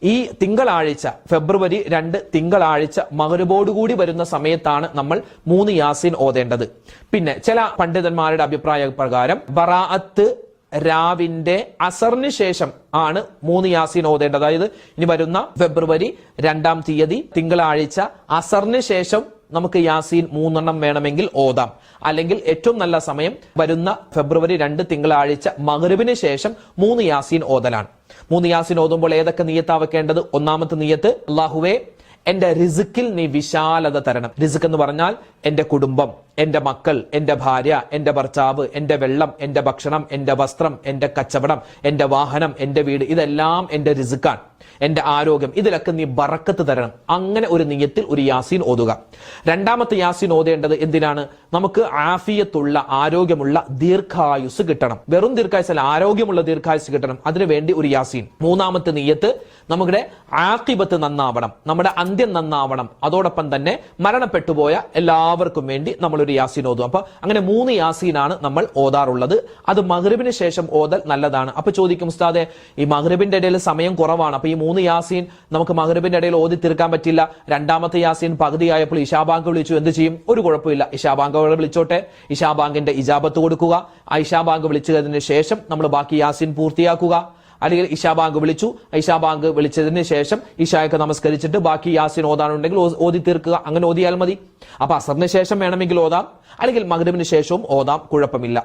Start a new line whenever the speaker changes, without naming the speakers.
ഈ തിങ്കളാഴ്ച ഫെബ്രുവരി 2 തിങ്കളാഴ്ച മഗ്‌രിബോടുകൂടി വരുന്ന സമയത്താണ് നമ്മൾ 3 യാസീൻ ഓതേണ്ടത്. പിന്നെ ചില പണ്ഡിതന്മാരുടെ അഭിപ്രായ പ്രകാരം ബറാഅത്ത് രാവിന്റെ അസറിന് ശേഷം ആണ് 3 യാസീൻ ഓതേണ്ടത്. അതായത് ഇനി വരുന്ന ഫെബ്രുവരി 2 തീയതി തിങ്കളാഴ്ച അസറിന് ശേഷം നമുക്ക് യാസീൻ 3 വേണമെങ്കിൽ ഓതാം. അല്ലെങ്കിൽ ഏറ്റവും നല്ല സമയം വരുന്ന ഫെബ്രുവരി 2 തിങ്കളാഴ്ച മഗ്‌രിബിന് ശേഷം 3 യാസീൻ ഓതലാണ്. 3 യാസീൻ ഓതുമ്പോൾ ഏതൊക്കെ നിയ്യത്താ വെക്കേണ്ടത്? ഒന്നാമത്തെ നിയ്യത്ത്, അല്ലാഹുവേ എന്റെ റിസ്ക്കിൽ നീ വിശാലത തരണം. റിസ്ക് എന്ന് പറഞ്ഞാൽ എന്റെ കുടുംബം, എന്റെ മക്കൾ, എന്റെ ഭാര്യ, എന്റെ ഭർത്താവ്, എന്റെ വെള്ളം, എന്റെ ഭക്ഷണം, എന്റെ വസ്ത്രം, എന്റെ കച്ചവടം, എന്റെ വാഹനം, എന്റെ വീട്, ഇതെല്ലാം എന്റെ റിസ്ക്കാണ്. എന്റെ ആരോഗ്യം, ഇതിലൊക്കെ നീ ബറക്കത്ത് തരണം. അങ്ങനെ ഒരു നിയ്യത്തിൽ ഒരു യാസീൻ ഓതുക. രണ്ടാമത്തെ യാസീൻ ഓതേണ്ടത് എന്തിനാണ്? നമുക്ക് ആഫിയത്തുള്ള, ആരോഗ്യമുള്ള ദീർഘായുസ് കിട്ടണം. വെറും ദീർഘായുസല്ല, ആരോഗ്യമുള്ള ദീർഘായുസ് കിട്ടണം. അതിനുവേണ്ടി ഒരു യാസീൻ. മൂന്നാമത്തെ നിയ്യത്ത് നമ്മുടെ ആഖിബത്ത് നന്നാവണം, നമ്മുടെ അന്ത്യം നന്നാവണം. അതോടൊപ്പം തന്നെ മരണപ്പെട്ടുപോയ എല്ലാവർക്കും വേണ്ടി നമ്മൾ ഒരു യാസീൻ ഓതും. അപ്പൊ അങ്ങനെ 3 യാസീനാണ് നമ്മൾ ഓതാറുള്ളത്. അത് മഗ്‌രിബിന് ശേഷം ഓതൽ നല്ലതാണ്. അപ്പൊ ചോദിക്കും, ഉസ്താദെ ഈ മഗ്‌രിബിന്റെ ഇടയിൽ സമയം കുറവാണ്, അപ്പൊ ഈ 3 യാസീൻ നമുക്ക് മഗ്‌രിബിന്റെ ഇടയിൽ ഓതി തീർക്കാൻ പറ്റില്ല. രണ്ടാമത്തെ യാസീൻ പകുതിയായപ്പോൾ ഇശാബാങ്ക് വിളിച്ചു, എന്ത് ചെയ്യും? ഒരു കുഴപ്പമില്ല, ഇശാബാങ്ക് വിളിച്ചോട്ടെ. ഇശാബാങ്കിന്റെ ഇജാബത്ത് കൊടുക്കുക. ആ ഇശാബാങ്ക് വിളിച്ചതിന് ശേഷം നമ്മൾ ബാക്കി യാസീൻ പൂർത്തിയാക്കുക. അല്ലെങ്കിൽ ഇശാബാങ്ക് വിളിച്ചു, ഇശാബാങ്ക് വിളിച്ചതിന് ശേഷം ഇശായൊക്കെ നമസ്കരിച്ചിട്ട് ബാക്കി യാസീൻ ഓതാനുണ്ടെങ്കിൽ ഓതി തീർക്കുക. അങ്ങനെ ഓതിയാൽ മതി. അപ്പൊ അസറിന് ശേഷം വേണമെങ്കിൽ ഓതാം, അല്ലെങ്കിൽ മഗ്‌രിബിന് ശേഷവും ഓതാം, കുഴപ്പമില്ല.